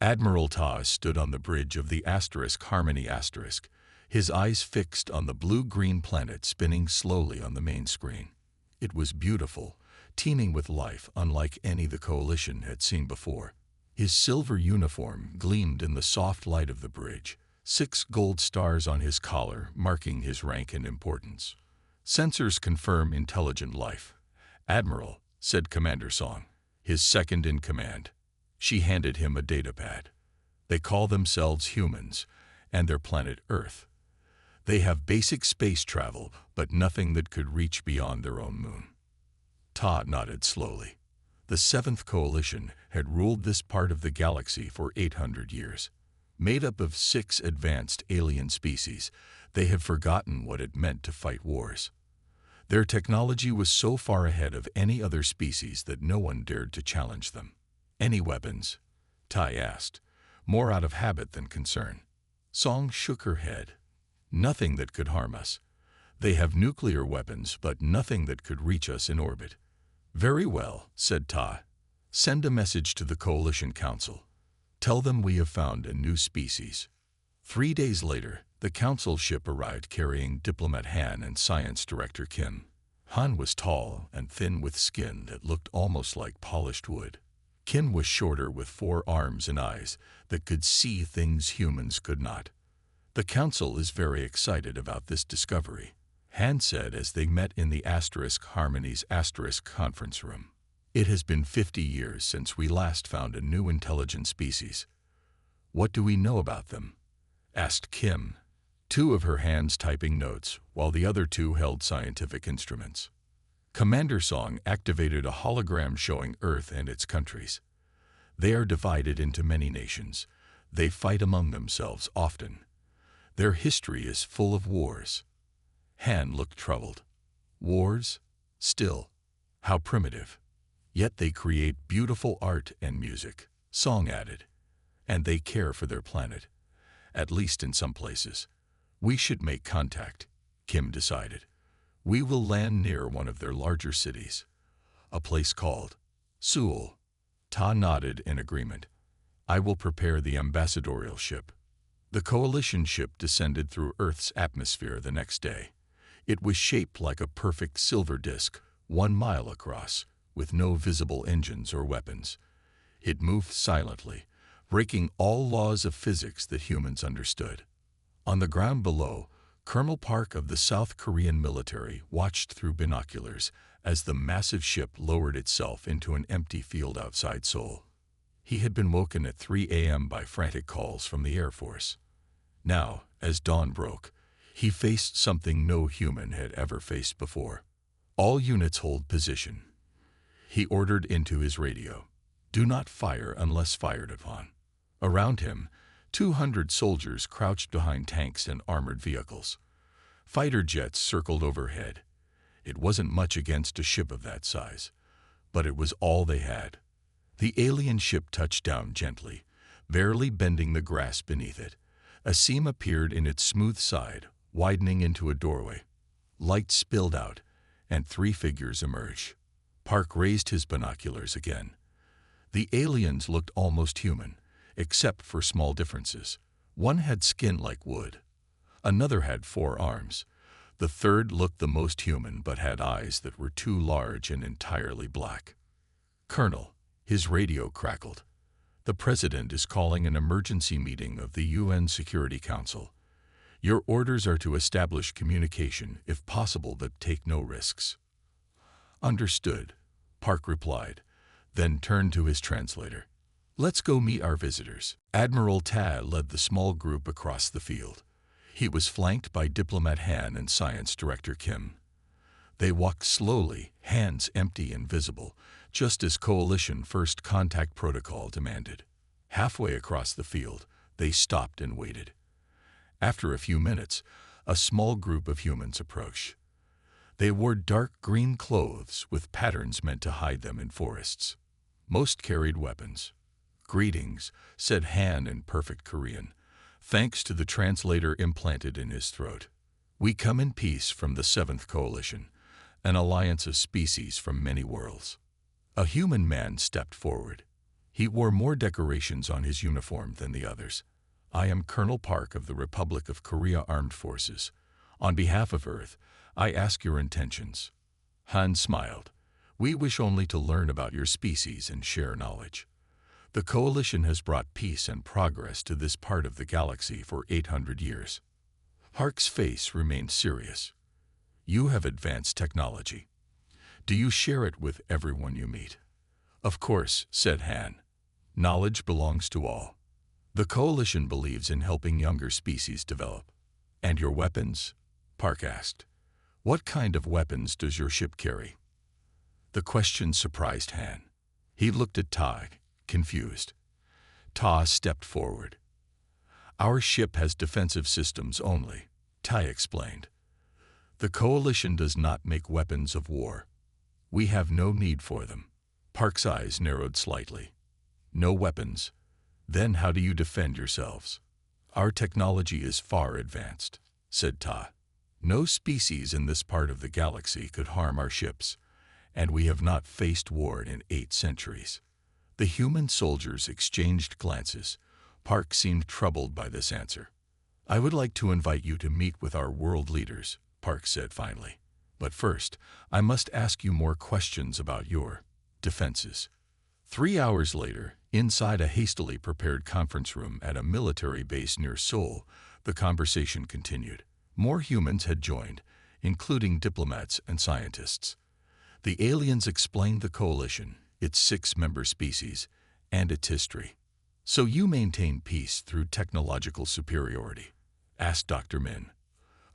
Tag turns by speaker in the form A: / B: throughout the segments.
A: Admiral Ta stood on the bridge of the Harmony *, his eyes fixed on the blue-green planet spinning slowly on the main screen. It was beautiful, teeming with life unlike any the Coalition had seen before. His silver uniform gleamed in the soft light of the bridge, 6 gold stars on his collar marking his rank and importance. "Sensors confirm intelligent life, Admiral," said Commander Song, his second in command. She handed him a datapad. "They call themselves humans, and their planet Earth. They have basic space travel, but nothing that could reach beyond their own moon." Ta nodded slowly. The 7th Coalition had ruled this part of the galaxy for 800 years. Made up of 6 advanced alien species, they had forgotten what it meant to fight wars. Their technology was so far ahead of any other species that no one dared to challenge them. "Any weapons?" Tai asked, more out of habit than concern. Song shook her head. "Nothing that could harm us. They have nuclear weapons, but nothing that could reach us in orbit." "Very well," said Ta. "Send a message to the Coalition Council. Tell them we have found a new species." 3 days later, the Council ship arrived carrying Diplomat Han and Science Director Kim. Han was tall and thin with skin that looked almost like polished wood. Kim was shorter with 4 arms and eyes that could see things humans could not. "The Council is very excited about this discovery," Han said as they met in the Harmony's conference room. "It has been 50 years since we last found a new intelligent species." "What do we know about them?" asked Kim, 2 of her hands typing notes while the other 2 held scientific instruments. Commander Song activated a hologram showing Earth and its countries. "They are divided into many nations. They fight among themselves often. Their history is full of wars." Han looked troubled. "Wars? Still, how primitive. Yet they create beautiful art and music," Song added. "And they care for their planet, at least in some places." "We should make contact," Kim decided. "We will land near one of their larger cities, a place called Seoul." Ta nodded in agreement. "I will prepare the ambassadorial ship." The Coalition ship descended through Earth's atmosphere the next day. It was shaped like a perfect silver disk, 1 mile across, with no visible engines or weapons. It moved silently, breaking all laws of physics that humans understood. On the ground below, Colonel Park of the South Korean military watched through binoculars as the massive ship lowered itself into an empty field outside Seoul. He had been woken at 3 a.m. by frantic calls from the Air Force. Now, as dawn broke, he faced something no human had ever faced before. "All units hold position," he ordered into his radio. "Do not fire unless fired upon." Around him, 200 soldiers crouched behind tanks and armored vehicles. Fighter jets circled overhead. It wasn't much against a ship of that size, but it was all they had. The alien ship touched down gently, barely bending the grass beneath it. A seam appeared in its smooth side, widening into a doorway. Light spilled out, and 3 figures emerged. Park raised his binoculars again. The aliens looked almost human, except for small differences. One had skin like wood. Another had 4 arms. The third looked the most human but had eyes that were too large and entirely black. "Colonel," his radio crackled. "The President is calling an emergency meeting of the UN Security Council. Your orders are to establish communication, if possible, but take no risks." "Understood," Park replied, then turned to his translator. "Let's go meet our visitors." Admiral Ta led the small group across the field. He was flanked by Diplomat Han and Science Director Kim. They walked slowly, hands empty and visible, just as Coalition First Contact Protocol demanded. Halfway across the field, they stopped and waited. After a few minutes, a small group of humans approached. They wore dark green clothes with patterns meant to hide them in forests. Most carried weapons. "Greetings," said Han in perfect Korean, thanks to the translator implanted in his throat. "We come in peace from the 7th Coalition, an alliance of species from many worlds." A human man stepped forward. He wore more decorations on his uniform than the others. I am Colonel Park of the Republic of Korea Armed Forces. On behalf of Earth, I ask your intentions. Han smiled. We wish only to learn about your species and share knowledge. The Coalition has brought peace and progress to this part of the galaxy for 800 years. Park's face remained serious. You have advanced technology. Do you share it with everyone you meet? Of course, said Han. Knowledge belongs to all. The Coalition believes in helping younger species develop. And your weapons? Park asked. What kind of weapons does your ship carry? The question surprised Han. He looked at Ta, confused. Ta stepped forward. Our ship has defensive systems only, Ta explained. The Coalition does not make weapons of war. We have no need for them. Park's eyes narrowed slightly. No weapons. Then how do you defend yourselves? Our technology is far advanced, said Ta. No species in this part of the galaxy could harm our ships, and we have not faced war in 8 centuries. The human soldiers exchanged glances. Park seemed troubled by this answer. I would like to invite you to meet with our world leaders, Park said finally. But first, I must ask you more questions about your defenses. 3 hours later, inside a hastily prepared conference room at a military base near Seoul, the conversation continued. More humans had joined, including diplomats and scientists. The aliens explained the Coalition, its 6-member species, and its history. So you maintain peace through technological superiority? Asked Dr. Min,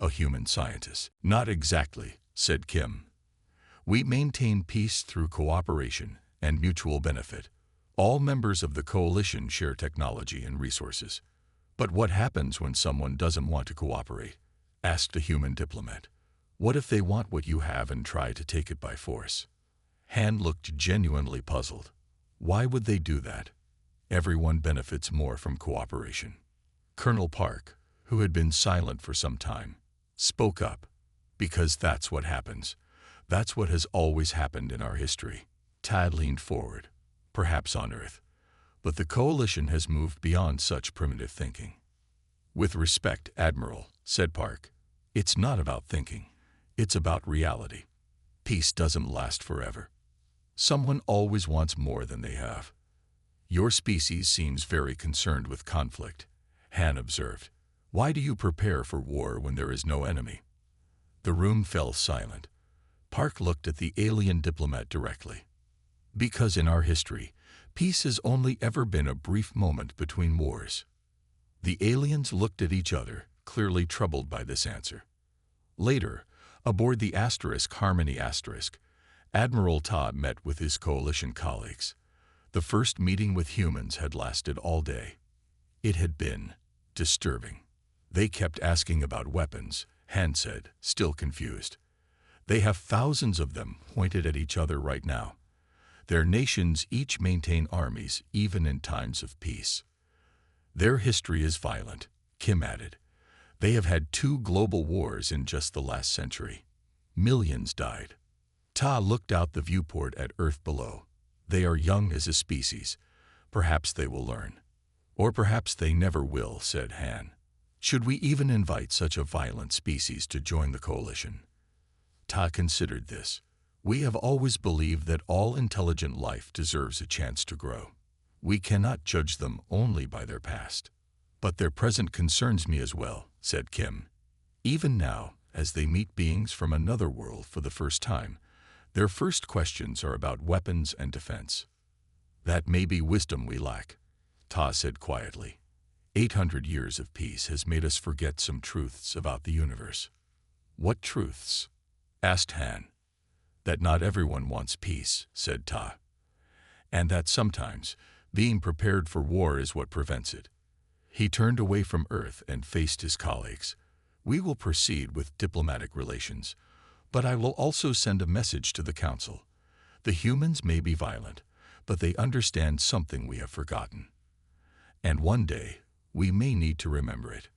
A: a human scientist. Not exactly, said Kim. We maintain peace through cooperation and mutual benefit. All members of the Coalition share technology and resources. But what happens when someone doesn't want to cooperate? Asked a human diplomat. What if they want what you have and try to take it by force? Han looked genuinely puzzled. Why would they do that? Everyone benefits more from cooperation. Colonel Park, who had been silent for some time, spoke up. Because that's what happens. That's what has always happened in our history. Tad leaned forward. Perhaps on Earth. But the Coalition has moved beyond such primitive thinking. With respect, Admiral, said Park, it's not about thinking. It's about reality. Peace doesn't last forever. Someone always wants more than they have. Your species seems very concerned with conflict, Han observed. Why do you prepare for war when there is no enemy? The room fell silent. Park looked at the alien diplomat directly. Because in our history, peace has only ever been a brief moment between wars. The aliens looked at each other, clearly troubled by this answer. Later, aboard the Harmony Admiral Ta met with his Coalition colleagues. The first meeting with humans had lasted all day. It had been disturbing. They kept asking about weapons, Han said, still confused. They have thousands of them pointed at each other right now. Their nations each maintain armies, even in times of peace. Their history is violent, Kim added. They have had 2 global wars in just the last century. Millions died. Ta looked out the viewport at Earth below. They are young as a species. Perhaps they will learn. Or perhaps they never will, said Han. Should we even invite such a violent species to join the Coalition? Ta considered this. We have always believed that all intelligent life deserves a chance to grow. We cannot judge them only by their past. But their present concerns me as well, said Kim. Even now, as they meet beings from another world for the first time, their first questions are about weapons and defense. That may be wisdom we lack, Ta said quietly. 800 years of peace has made us forget some truths about the universe. What truths? Asked Han. That not everyone wants peace, said Ta. And that sometimes, being prepared for war is what prevents it. He turned away from Earth and faced his colleagues. We will proceed with diplomatic relations, but I will also send a message to the Council. The humans may be violent, but they understand something we have forgotten. And one day, we may need to remember it.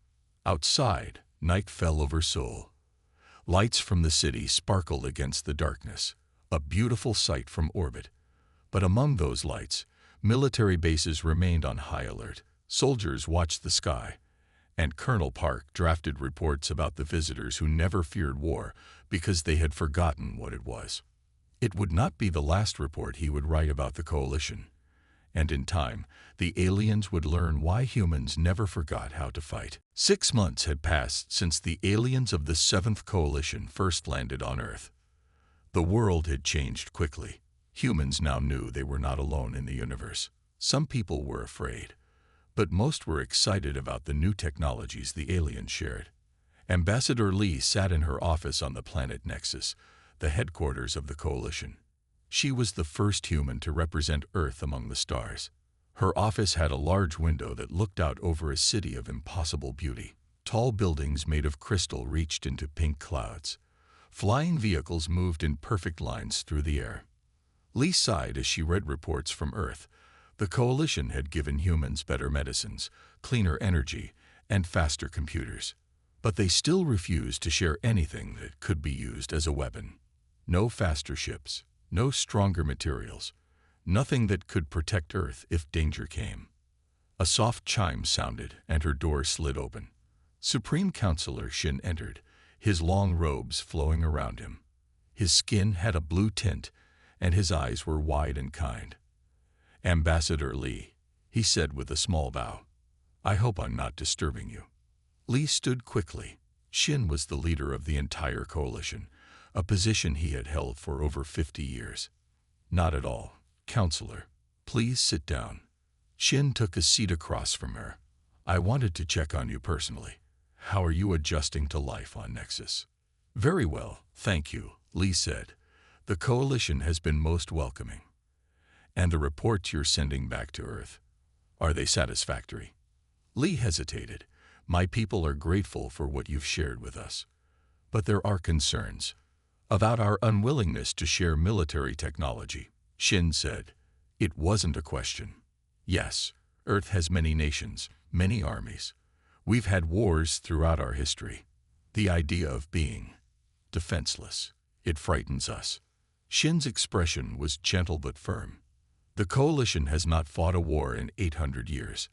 A: Outside, night fell over Seoul. Lights from the city sparkled against the darkness, a beautiful sight from orbit. But among those lights, Military bases remained on high alert. Soldiers watched the sky, and Colonel Park drafted reports about the visitors who never feared war because they had forgotten what it was. It would not be the last report he would write about the coalition, and in time, the aliens would learn why humans never forgot how to fight. 6 months had passed since the aliens of the 7th Coalition first landed on Earth. The world had changed quickly. Humans now knew they were not alone in the universe. Some people were afraid, but most were excited about the new technologies the aliens shared. Ambassador Lee sat in her office on the planet Nexus, the headquarters of the coalition. She was the first human to represent Earth among the stars. Her office had a large window that looked out over a city of impossible beauty. Tall buildings made of crystal reached into pink clouds. Flying vehicles moved in perfect lines through the air. Lee sighed as she read reports from Earth. The coalition had given humans better medicines, cleaner energy, and faster computers. But they still refused to share anything that could be used as a weapon. No faster ships, no stronger materials, nothing that could protect Earth if danger came. A soft chime sounded, and her door slid open. Supreme Counselor Shin entered, his long robes flowing around him. His skin had a blue tint, and his eyes were wide and kind. "Ambassador Lee," he said with a small bow, "I hope I'm not disturbing you." Lee stood quickly. Shin was the leader of the entire coalition, a position he had held for over 50 years. "Not at all, Counselor. Please sit down." Shin took a seat across from her. "I wanted to check on you personally. How are you adjusting to life on Nexus?" "Very well, thank you," Lee said. "The coalition has been most welcoming. And the reports you're sending back to Earth, are they satisfactory?" Lee hesitated. "My people are grateful for what you've shared with us. But there are concerns about our unwillingness to share military technology." Shin said. "It wasn't a question. Yes, Earth has many nations, many armies. We've had wars throughout our history. The idea of being defenseless, it frightens us." Shin's expression was gentle but firm. "The coalition has not fought a war in 800 years.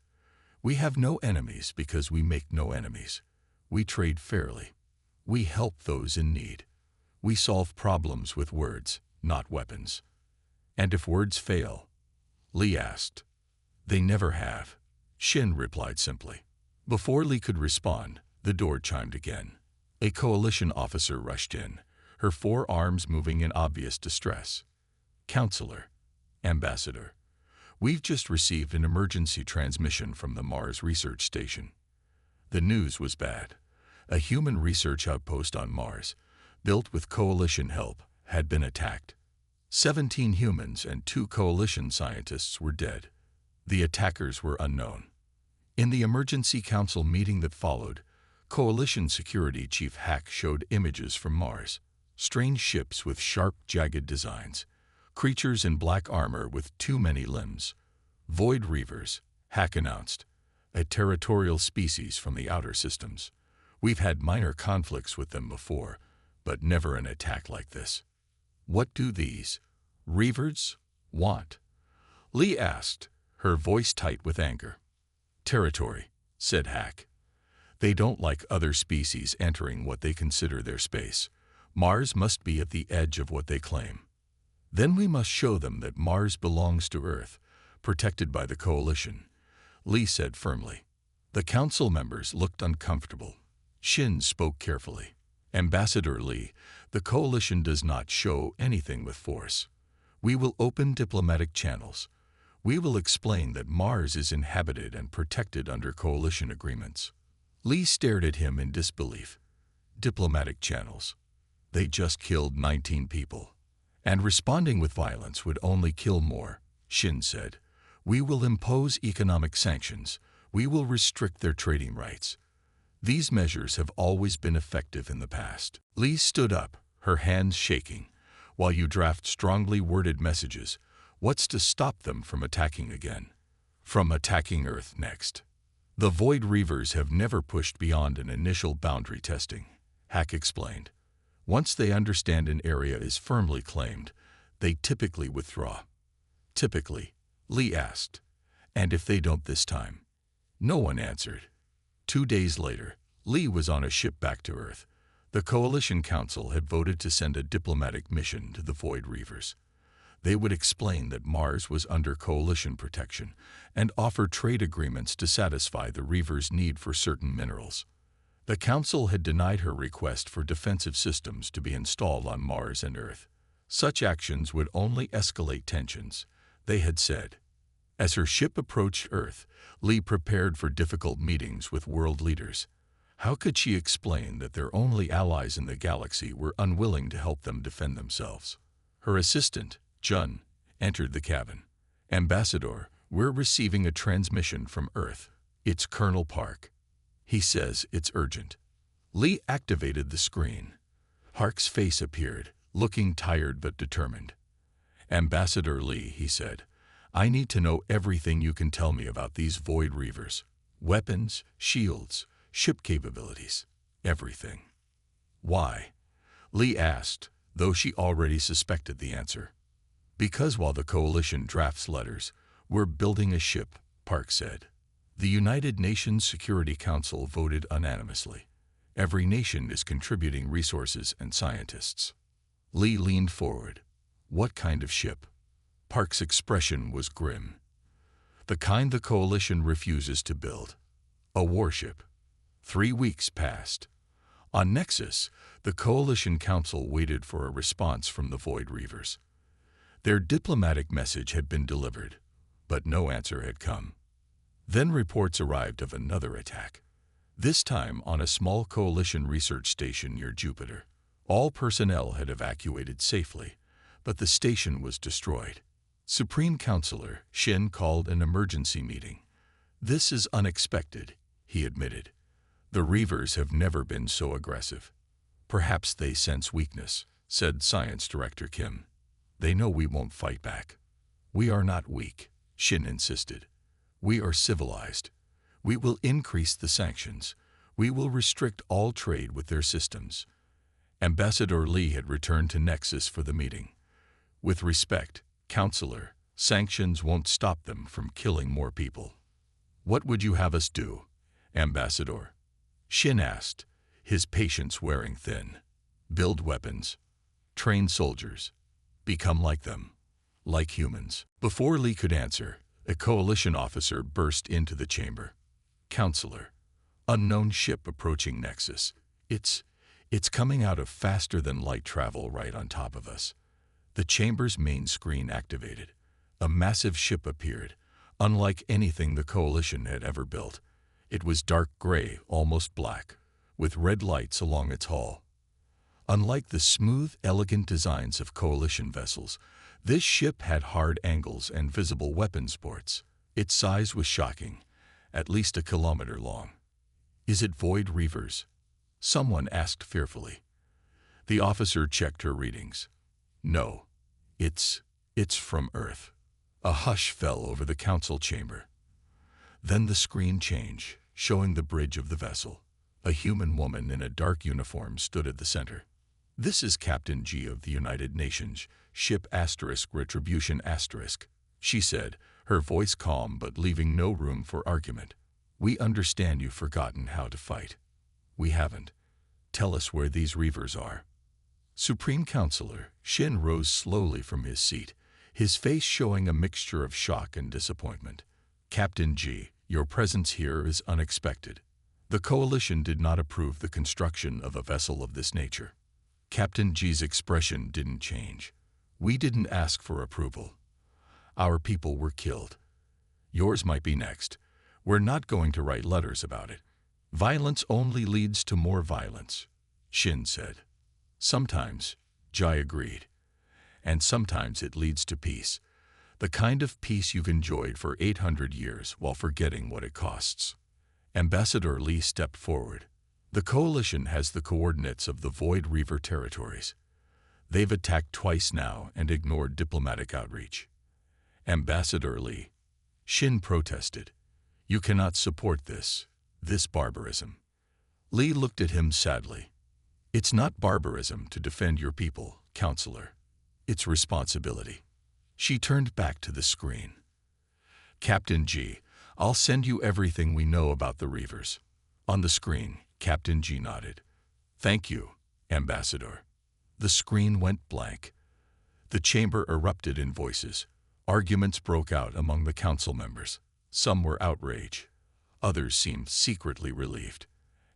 A: We have no enemies because we make no enemies. We trade fairly. We help those in need. We solve problems with words, not weapons." "And if words fail?" Lee asked. "They never have," Shin replied simply. Before Lee could respond, the door chimed again. A coalition officer rushed in, her 4 arms moving in obvious distress. "Counselor, Ambassador, we've just received an emergency transmission from the Mars Research Station." The news was bad. A human research outpost on Mars, built with coalition help, had been attacked. 17 humans and 2 coalition scientists were dead. The attackers were unknown. In the emergency council meeting that followed, Coalition Security Chief Hack showed images from Mars. Strange ships with sharp, jagged designs. Creatures in black armor with too many limbs. "Void Reavers," Hack announced. "A territorial species from the outer systems. We've had minor conflicts with them before, but never an attack like this." "What do these Reavers want?" Lee asked, her voice tight with anger. "Territory," said Hack. "They don't like other species entering what they consider their space. Mars must be at the edge of what they claim. Then we must show them that Mars belongs to Earth, protected by the coalition," Lee said firmly. The council members looked uncomfortable. Shin spoke carefully. "Ambassador Lee, the coalition does not show anything with force. We will open diplomatic channels. We will explain that Mars is inhabited and protected under coalition agreements." Lee stared at him in disbelief. Diplomatic channels. They just killed 19 people. "And responding with violence would only kill more," Shin said. "We will impose economic sanctions. We will restrict their trading rights. These measures have always been effective in the past." Lee stood up, her hands shaking. "While you draft strongly worded messages, what's to stop them from attacking again? From attacking Earth next?" "The Void Reavers have never pushed beyond an initial boundary testing," Hack explained. "Once they understand an area is firmly claimed, they typically withdraw. Typically, Lee asked. And if they don't this time? No one answered. 2 days later, Lee was on a ship back to Earth. The Coalition Council had voted to send a diplomatic mission to the Void Reavers. They would explain that Mars was under Coalition protection and offer trade agreements to satisfy the Reavers' need for certain minerals. The Council had denied her request for defensive systems to be installed on Mars and Earth. Such actions would only escalate tensions, they had said. As her ship approached Earth, Lee prepared for difficult meetings with world leaders. How could she explain that their only allies in the galaxy were unwilling to help them defend themselves? Her assistant, Jun, entered the cabin. Ambassador, we're receiving a transmission from Earth. It's Colonel Park. He says it's urgent. Lee activated the screen. Park's face appeared, looking tired but determined. Ambassador Lee, he said, I need to know everything you can tell me about these Void Reavers. Weapons, shields, ship capabilities, everything. Why? Lee asked, though she already suspected the answer. Because while the Coalition drafts letters, we're building a ship, Park said. The United Nations Security Council voted unanimously. Every nation is contributing resources and scientists. Lee leaned forward. What kind of ship? Park's expression was grim. The kind the Coalition refuses to build. A warship. 3 weeks passed. On Nexus, the Coalition Council waited for a response from the Void Reavers. Their diplomatic message had been delivered, but no answer had come. Then reports arrived of another attack. This time on a small Coalition research station near Jupiter. All personnel had evacuated safely, but the station was destroyed. Supreme Counselor Shin called an emergency meeting. This is unexpected, he admitted. The Reavers have never been so aggressive. Perhaps they sense weakness, said Science Director Kim. They know we won't fight back. We are not weak, Shin insisted. We are civilized. We will increase the sanctions. We will restrict all trade with their systems. Ambassador Lee had returned to Nexus for the meeting. With respect, Counselor, sanctions won't stop them from killing more people. What would you have us do, Ambassador? Shin asked, his patience wearing thin. Build weapons. Train soldiers. Become like them. Like humans. Before Lee could answer, a Coalition officer burst into the chamber. Counselor, unknown ship approaching Nexus. It's coming out of faster-than-light travel right on top of us. The chamber's main screen activated. A massive ship appeared, unlike anything the Coalition had ever built. It was dark gray, almost black, with red lights along its hull. Unlike the smooth, elegant designs of Coalition vessels, this ship had hard angles and visible weapons ports. Its size was shocking, at least a kilometer long. Is it Void Reavers? Someone asked fearfully. The officer checked her readings. No, it's from Earth. A hush fell over the council chamber. Then the screen changed, showing the bridge of the vessel. A human woman in a dark uniform stood at the center. This is Captain G of the United Nations, ship Retribution *, she said, her voice calm but leaving no room for argument. We understand you've forgotten how to fight. We haven't. Tell us where these Reavers are. Supreme Counselor Shin rose slowly from his seat, his face showing a mixture of shock and disappointment. Captain G, your presence here is unexpected. The Coalition did not approve the construction of a vessel of this nature. Captain G's expression didn't change. We didn't ask for approval. Our people were killed. Yours might be next. We're not going to write letters about it. Violence only leads to more violence, Shin said. Sometimes, Jai agreed. And sometimes it leads to peace. The kind of peace you've enjoyed for 800 years while forgetting what it costs. Ambassador Lee stepped forward. The Coalition has the coordinates of the Void Reaver territories. They've attacked twice now and ignored diplomatic outreach. Ambassador Lee, Shin protested. You cannot support this barbarism. Lee looked at him sadly. It's not barbarism to defend your people, Counselor. It's responsibility. She turned back to the screen. Captain G, I'll send you everything we know about the Reavers. On the screen, Captain G nodded. Thank you, Ambassador. The screen went blank. The chamber erupted in voices. Arguments broke out among the council members. Some were outraged. Others seemed secretly relieved.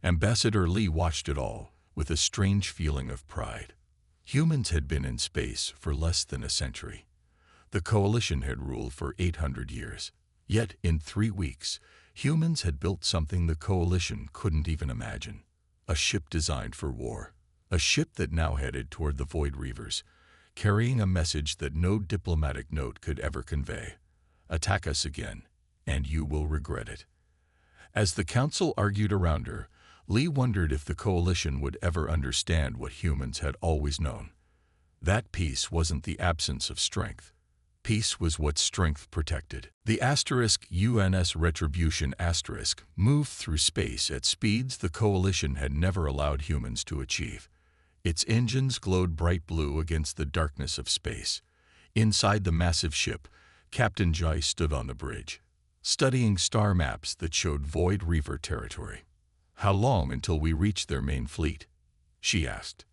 A: Ambassador Lee watched it all with a strange feeling of pride. Humans had been in space for less than a century. The Coalition had ruled for 800 years. Yet, in 3 weeks, humans had built something the Coalition couldn't even imagine. A ship designed for war. A ship that now headed toward the Void Reavers, carrying a message that no diplomatic note could ever convey. Attack us again, and you will regret it. As the council argued around her, Lee wondered if the Coalition would ever understand what humans had always known. That peace wasn't the absence of strength. Peace was what strength protected. The UNS Retribution moved through space at speeds the Coalition had never allowed humans to achieve. Its engines glowed bright blue against the darkness of space. Inside the massive ship, Captain Jai stood on the bridge, studying star maps that showed Void Reaver territory. How long until we reach their main fleet? She asked.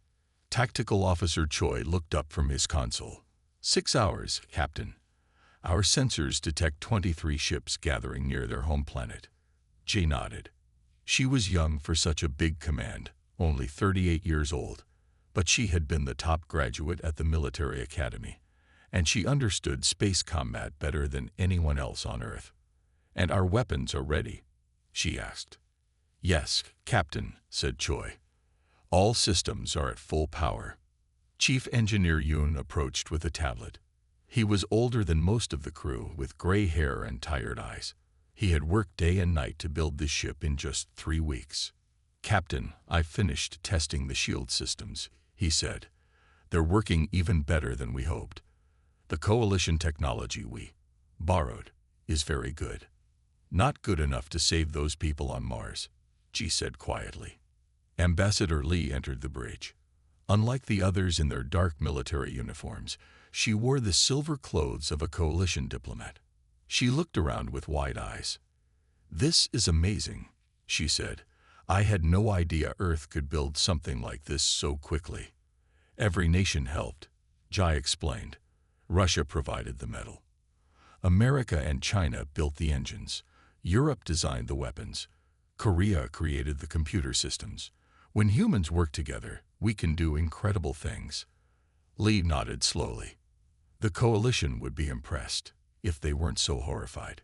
A: Tactical Officer Choi looked up from his console. 6 hours, Captain. Our sensors detect 23 ships gathering near their home planet. Jay nodded. She was young for such a big command, only 38 years old, but she had been the top graduate at the military academy, and she understood space combat better than anyone else on Earth. And our weapons are ready? She asked. Yes, Captain, said Choi. All systems are at full power. Chief Engineer Yoon approached with a tablet. He was older than most of the crew, with gray hair and tired eyes. He had worked day and night to build this ship in just 3 weeks. Captain, I finished testing the shield systems, he said. They're working even better than we hoped. The Coalition technology we borrowed is very good. Not good enough to save those people on Mars, Ji said quietly. Ambassador Lee entered the bridge. Unlike the others in their dark military uniforms, she wore the silver clothes of a Coalition diplomat. She looked around with wide eyes. This is amazing, she said. I had no idea Earth could build something like this so quickly. Every nation helped, Jai explained. Russia provided the metal. America and China built the engines. Europe designed the weapons. Korea created the computer systems. When humans work together, we can do incredible things. Lee nodded slowly. The Coalition would be impressed if they weren't so horrified.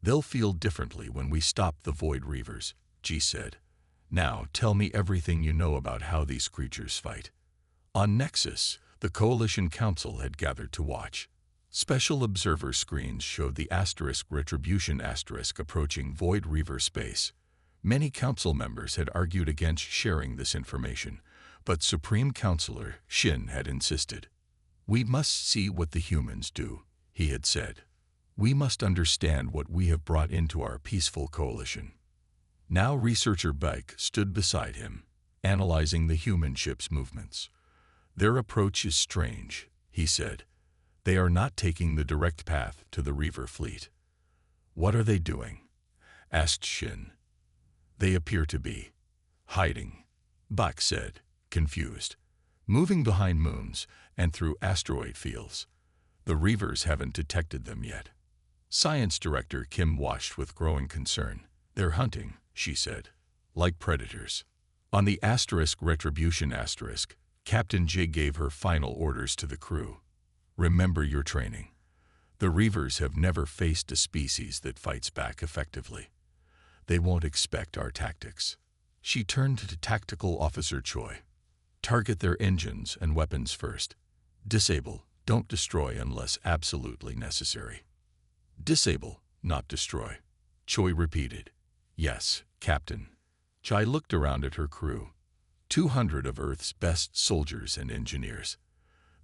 A: They'll feel differently when we stop the Void Reavers, Ji said. Now tell me everything you know about how these creatures fight. On Nexus, the Coalition Council had gathered to watch. Special observer screens showed the Retribution approaching Void Reaver space. Many council members had argued against sharing this information, but Supreme Counselor Shin had insisted. We must see what the humans do, he had said. We must understand what we have brought into our peaceful coalition. Now researcher Baek stood beside him, analyzing the human ship's movements. Their approach is strange, he said. They are not taking the direct path to the Reaver fleet. What are they doing? Asked Shin. They appear to be hiding, Baek said, confused. Moving behind moons and through asteroid fields. The Reavers haven't detected them yet. Science Director Kim watched with growing concern. They're hunting, she said, like predators. On the Retribution Captain J gave her final orders to the crew. Remember your training. The Reavers have never faced a species that fights back effectively. They won't expect our tactics. She turned to Tactical Officer Choi. Target their engines and weapons first. Disable, don't destroy unless absolutely necessary. Disable, not destroy. Choi repeated. Yes, Captain. Chai looked around at her crew. 200 of Earth's best soldiers and engineers.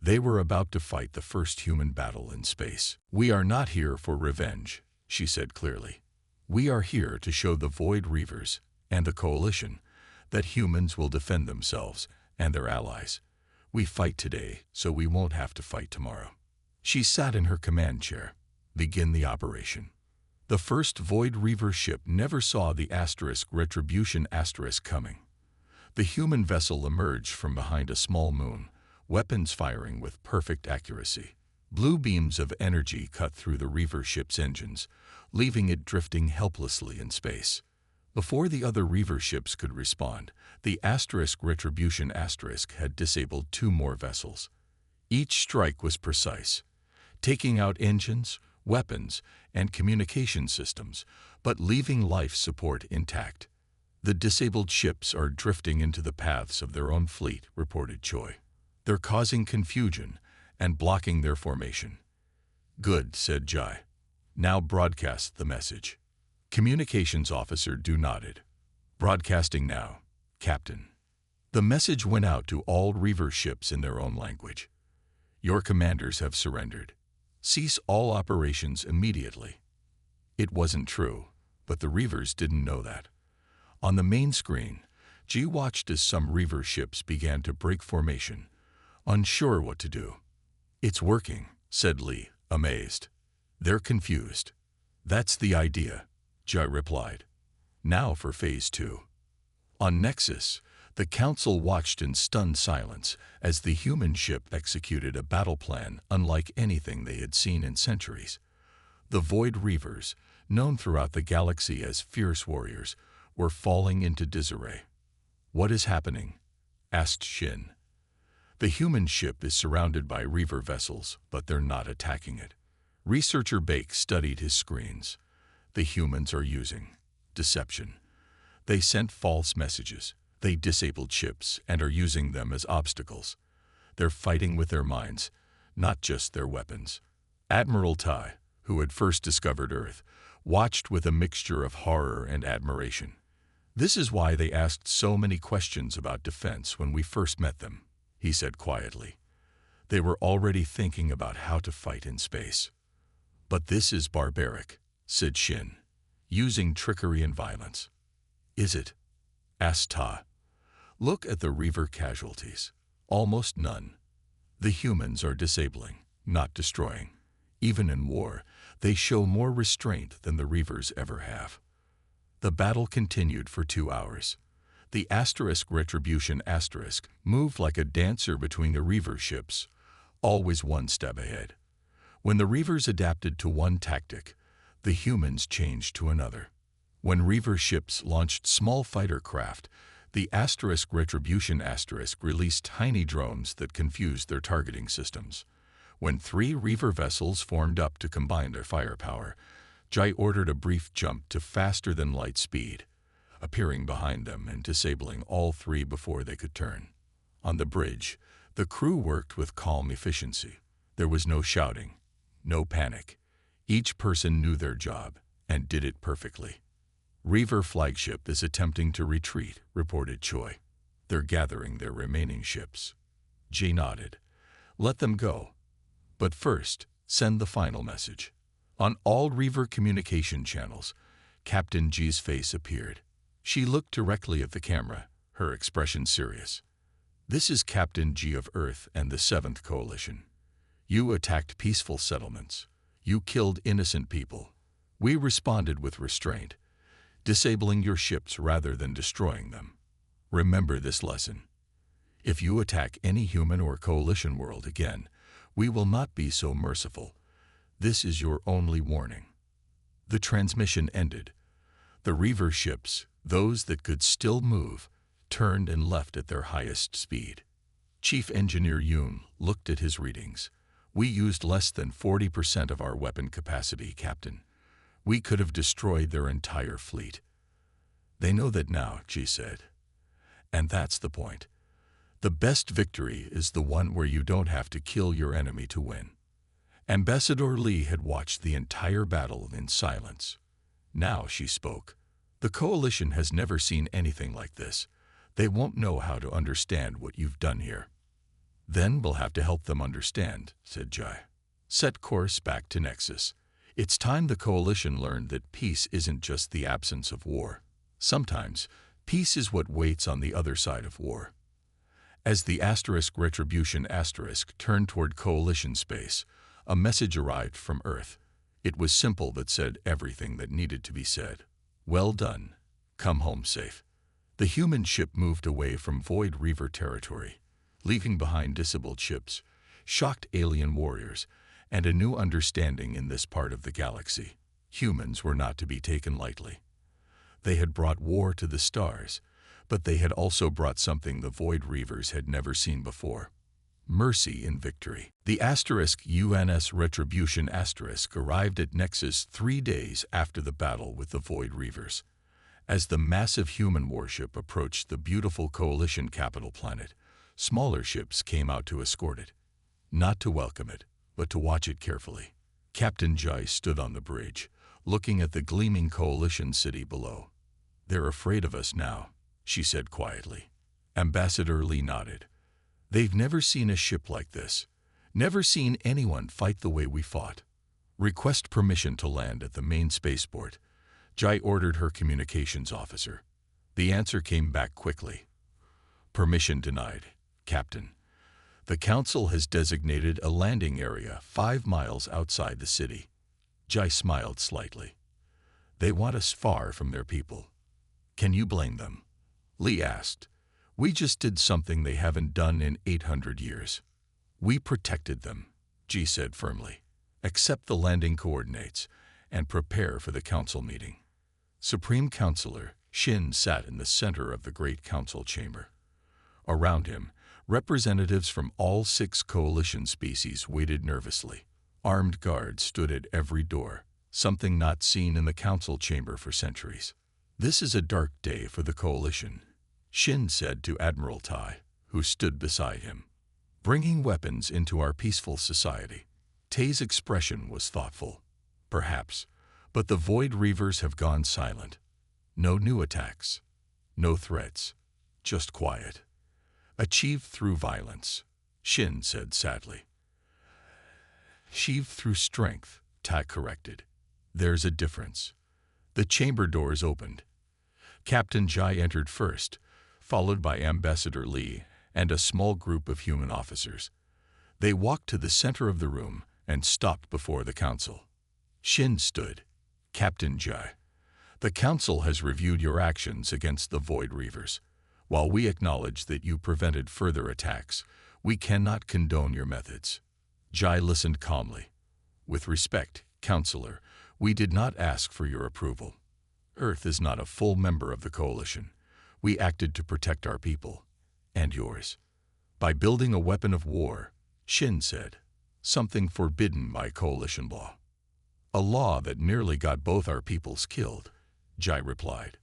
A: They were about to fight the first human battle in space. We are not here for revenge, she said clearly. We are here to show the Void Reavers and the Coalition that humans will defend themselves and their allies. We fight today, so we won't have to fight tomorrow. She sat in her command chair. Begin the operation. The first Void Reaver ship never saw the Retribution coming. The human vessel emerged from behind a small moon, weapons firing with perfect accuracy. Blue beams of energy cut through the Reaver ship's engines, leaving it drifting helplessly in space. Before the other Reaver ships could respond, the Retribution had disabled 2 more vessels. Each strike was precise, taking out engines, weapons, and communication systems, but leaving life support intact. The disabled ships are drifting into the paths of their own fleet, reported Choi. They're causing confusion and blocking their formation. Good, said Jai. Now broadcast the message. Communications Officer Du nodded. Broadcasting now, Captain. The message went out to all Reaver ships in their own language. Your commanders have surrendered. Cease all operations immediately. It wasn't true, but the Reavers didn't know that. On the main screen, Ji watched as some Reaver ships began to break formation, unsure what to do. It's working, said Lee, amazed. They're confused. That's the idea, Jai replied. Now for Phase 2. On Nexus, the Council watched in stunned silence as the human ship executed a battle plan unlike anything they had seen in centuries. The Void Reavers, known throughout the galaxy as fierce warriors, were falling into disarray. What is happening? Asked Shin. The human ship is surrounded by Reaver vessels, but they're not attacking it. Researcher Bake studied his screens. The humans are using deception. They sent false messages. They disabled ships and are using them as obstacles. They're fighting with their minds, not just their weapons. Admiral Tai, who had first discovered Earth, watched with a mixture of horror and admiration. This is why they asked so many questions about defense when we first met them, he said quietly. They were already thinking about how to fight in space. But this is barbaric, said Shin, using trickery and violence. Is it? Asked Ta. Look at the Reaver casualties. Almost none. The humans are disabling, not destroying. Even in war, they show more restraint than the Reavers ever have. The battle continued for 2 hours. The Retribution moved like a dancer between the Reaver ships, always one step ahead. When the Reavers adapted to one tactic, the humans changed to another. When Reaver ships launched small fighter craft, the Retribution released tiny drones that confused their targeting systems. When 3 Reaver vessels formed up to combine their firepower, Jai ordered a brief jump to faster-than-light speed, appearing behind them and disabling all 3 before they could turn. On the bridge, the crew worked with calm efficiency. There was no shouting, no panic. Each person knew their job and did it perfectly. Reaver flagship is attempting to retreat, reported Choi. They're gathering their remaining ships. Ji nodded. Let them go. But first, send the final message. On all Reaver communication channels, Captain Ji's face appeared. She looked directly at the camera, her expression serious. This is Captain Ji of Earth and the 7th Coalition. You attacked peaceful settlements. You killed innocent people. We responded with restraint, disabling your ships rather than destroying them. Remember this lesson. If you attack any human or coalition world again, we will not be so merciful. This is your only warning. The transmission ended. The Reaver ships, those that could still move, turned and left at their highest speed. Chief Engineer Yoon looked at his readings. We used less than 40% of our weapon capacity, Captain. We could have destroyed their entire fleet. They know that now, Ji said. And that's the point. The best victory is the one where you don't have to kill your enemy to win. Ambassador Lee had watched the entire battle in silence. Now she spoke. The coalition has never seen anything like this. They won't know how to understand what you've done here. Then we'll have to help them understand, said Jai. Set course back to Nexus. It's time the coalition learned that peace isn't just the absence of war. Sometimes, peace is what waits on the other side of war. As the Retribution turned toward coalition space, a message arrived from Earth. It was simple but said everything that needed to be said. Well done. Come home safe. The human ship moved away from Void Reaver territory, leaving behind disabled ships, shocked alien warriors, and a new understanding in this part of the galaxy. Humans were not to be taken lightly. They had brought war to the stars, but they had also brought something the Void Reavers had never seen before. Mercy in victory. The UNS Retribution arrived at Nexus 3 days after the battle with the Void Reavers. As the massive human warship approached the beautiful Coalition capital planet, smaller ships came out to escort it. Not to welcome it, but to watch it carefully. Captain Jai stood on the bridge, looking at the gleaming Coalition city below. "They're afraid of us now," she said quietly. Ambassador Lee nodded. "They've never seen a ship like this, never seen anyone fight the way we fought. Request permission to land at the main spaceport," Jai ordered her communications officer. The answer came back quickly. "Permission denied, Captain. The Council has designated a landing area 5 miles outside the city." Jai smiled slightly. "They want us far from their people. Can you blame them?" Lee asked. "We just did something they haven't done in 800 years. We protected them," Ji said firmly. "Accept the landing coordinates and prepare for the Council meeting." Supreme Counselor Shin sat in the center of the Great Council chamber. Around him, representatives from all 6 Coalition species waited nervously. Armed guards stood at every door, something not seen in the Council chamber for centuries. "This is a dark day for the Coalition," Shin said to Admiral Tai, who stood beside him. "Bringing weapons into our peaceful society." Tai's expression was thoughtful. "Perhaps, but the Void Reavers have gone silent. No new attacks, no threats, just quiet. Achieved through violence," Shin said sadly. "Achieved through strength," Tai corrected. "There's a difference." The chamber doors opened. Captain Jai entered first, followed by Ambassador Lee and a small group of human officers. They walked to the center of the room and stopped before the Council. Shin stood. "Captain Jai, the Council has reviewed your actions against the Void Reavers. While we acknowledge that you prevented further attacks, we cannot condone your methods." Jai listened calmly. "With respect, Counselor, we did not ask for your approval. Earth is not a full member of the Coalition. We acted to protect our people, and yours, by building a weapon of war," Shin said, "something forbidden by Coalition law." "A law that nearly got both our peoples killed," Jai replied.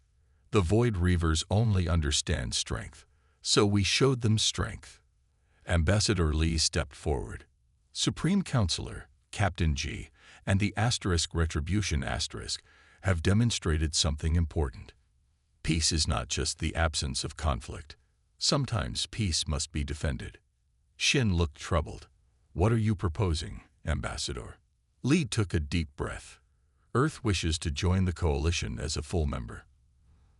A: "The Void Reavers only understand strength, so we showed them strength." Ambassador Lee stepped forward. "Supreme Counselor, Captain G, and the Retribution have demonstrated something important. Peace is not just the absence of conflict. Sometimes peace must be defended." Shin looked troubled. "What are you proposing, Ambassador?" Lee took a deep breath. "Earth wishes to join the Coalition as a full member,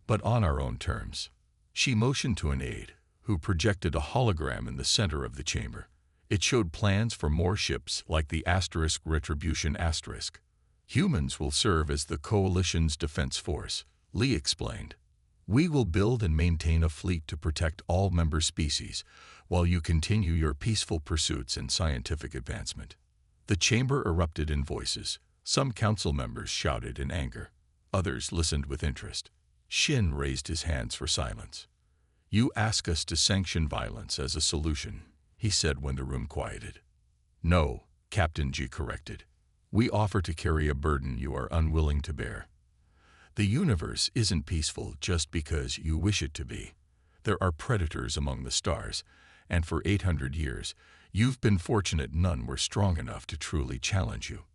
A: but on our own terms." She motioned to an aide, who projected a hologram in the center of the chamber. It showed plans for more ships like the Retribution. "Humans will serve as the Coalition's defense force," Lee explained. "We will build and maintain a fleet to protect all member species, while you continue your peaceful pursuits and scientific advancement." The chamber erupted in voices. Some council members shouted in anger. Others listened with interest. Shin raised his hands for silence. "You ask us to sanction violence as a solution," he said when the room quieted. "No," Captain G corrected. "We offer to carry a burden you are unwilling to bear. The universe isn't peaceful just because you wish it to be. There are predators among the stars, and for 800 years, you've been fortunate none were strong enough to truly challenge you."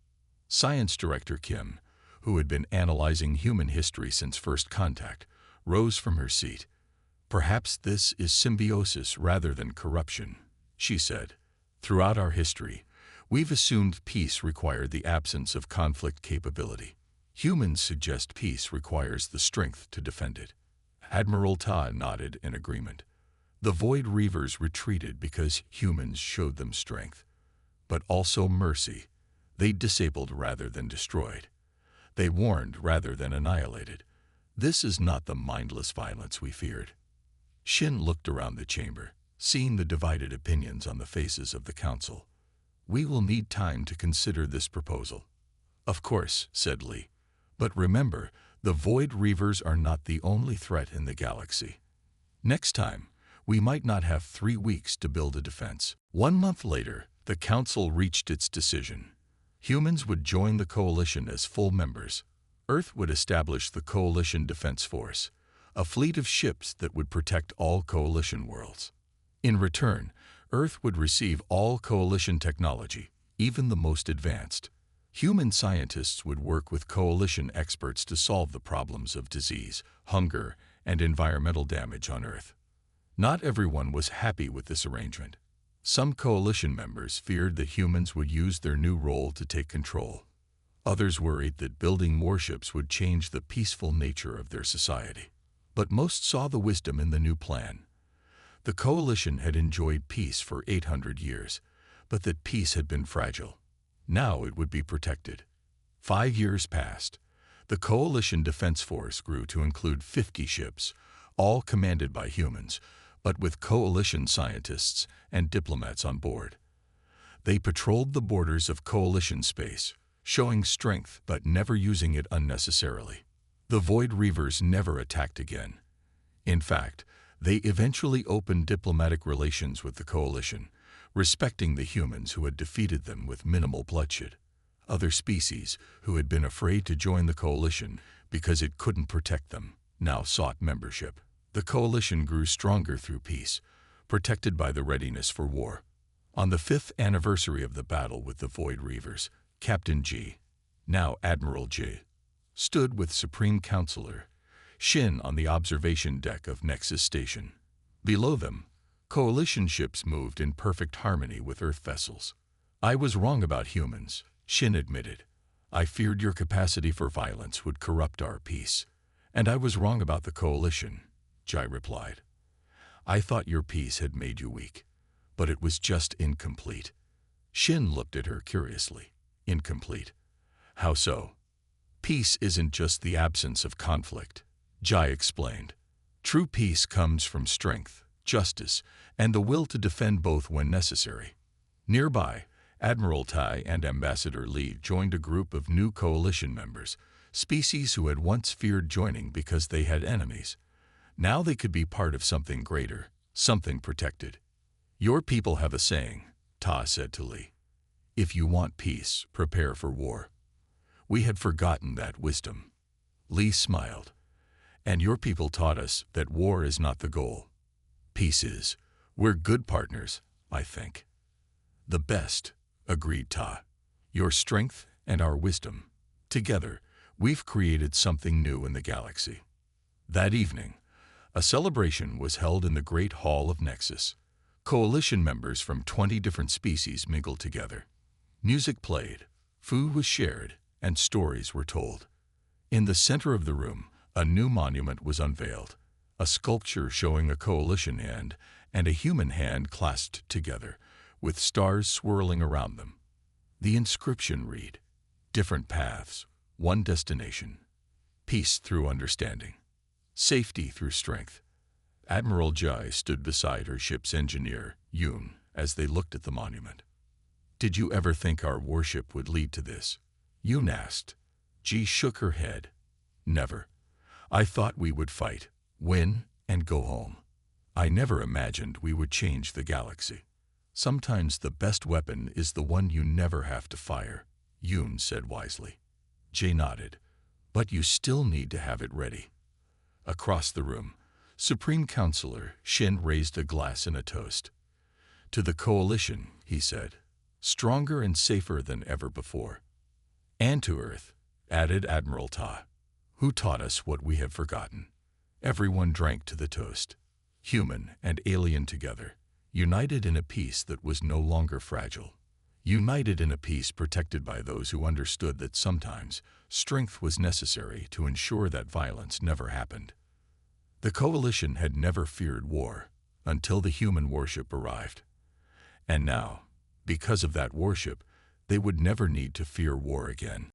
A: Science Director Kim, who had been analyzing human history since first contact, rose from her seat. "Perhaps this is symbiosis rather than corruption," she said. "Throughout our history, we've assumed peace required the absence of conflict capability. Humans suggest peace requires the strength to defend it." Admiral Ta nodded in agreement. "The Void Reavers retreated because humans showed them strength, but also mercy. They disabled rather than destroyed. They warned rather than annihilated. This is not the mindless violence we feared. Shin looked around the chamber, seeing the divided opinions on the faces of the council. We will need time to consider this proposal. Of course, said Li. But remember, the Void Reavers are not the only threat in the galaxy. Next time, we might not have 3 weeks to build a defense. 1 month later, the council reached its decision. Humans would join the coalition as full members. Earth would establish the Coalition Defense Force, a fleet of ships that would protect all Coalition worlds. In return, Earth would receive all Coalition technology, even the most advanced. Human scientists would work with Coalition experts to solve the problems of disease, hunger, and environmental damage on Earth. Not everyone was happy with this arrangement. Some Coalition members feared that humans would use their new role to take control. Others worried that building warships would change the peaceful nature of their society. But most saw the wisdom in the new plan. The Coalition had enjoyed peace for 800 years, but that peace had been fragile. Now it would be protected. 5 years passed. The Coalition Defense Force grew to include 50 ships, all commanded by humans, but with Coalition scientists and diplomats on board. They patrolled the borders of Coalition space, showing strength but never using it unnecessarily. The Void Reavers never attacked again. In fact, they eventually opened diplomatic relations with the Coalition, respecting the humans who had defeated them with minimal bloodshed. Other species, who had been afraid to join the Coalition because it couldn't protect them, now sought membership. The Coalition grew stronger through peace, protected by the readiness for war. On the 5th anniversary of the battle with the Void Reavers, Captain G, now Admiral J, stood with Supreme Counselor Shin on the observation deck of Nexus Station. Below them, Coalition ships moved in perfect harmony with Earth vessels. I was wrong about humans, Shin admitted. I feared your capacity for violence would corrupt our peace. And I was wrong about the Coalition, Jai replied. I thought your peace had made you weak, but it was just incomplete. Shin looked at her curiously. Incomplete. How so? Peace isn't just the absence of conflict, Jai explained. True peace comes from strength, justice, and the will to defend both when necessary. Nearby, Admiral Tai and Ambassador Li joined a group of new Coalition members, species who had once feared joining because they had enemies. Now they could be part of something greater, something protected. Your people have a saying, Ta said to Li. If you want peace, prepare for war. We had forgotten that wisdom. Li smiled. And your people taught us that war is not the goal. Peace is. We're good partners, I think. The best, agreed Ta. Your strength and our wisdom. Together, we've created something new in the galaxy. That evening, a celebration was held in the Great Hall of Nexus. Coalition members from 20 different species mingled together. Music played, food was shared, and stories were told. In the center of the room, a new monument was unveiled, a sculpture showing a Coalition hand and a human hand clasped together, with stars swirling around them. The inscription read, Different paths, one destination. Peace through understanding. Safety through strength. Admiral Jai stood beside her ship's engineer, Yoon, as they looked at the monument. Did you ever think our warship would lead to this? Yoon asked. Ji shook her head. Never. I thought we would fight, win, and go home. I never imagined we would change the galaxy. Sometimes the best weapon is the one you never have to fire, Yoon said wisely. Jay nodded. But you still need to have it ready. Across the room, Supreme Counselor Shin raised a glass in a toast. To the Coalition, he said, stronger and safer than ever before. And to Earth, added Admiral Ta, who taught us what we have forgotten. Everyone drank to the toast, human and alien together, united in a peace that was no longer fragile. United in a peace protected by those who understood that sometimes strength was necessary to ensure that violence never happened. The Coalition had never feared war until the human warship arrived. And now, because of that warship, they would never need to fear war again.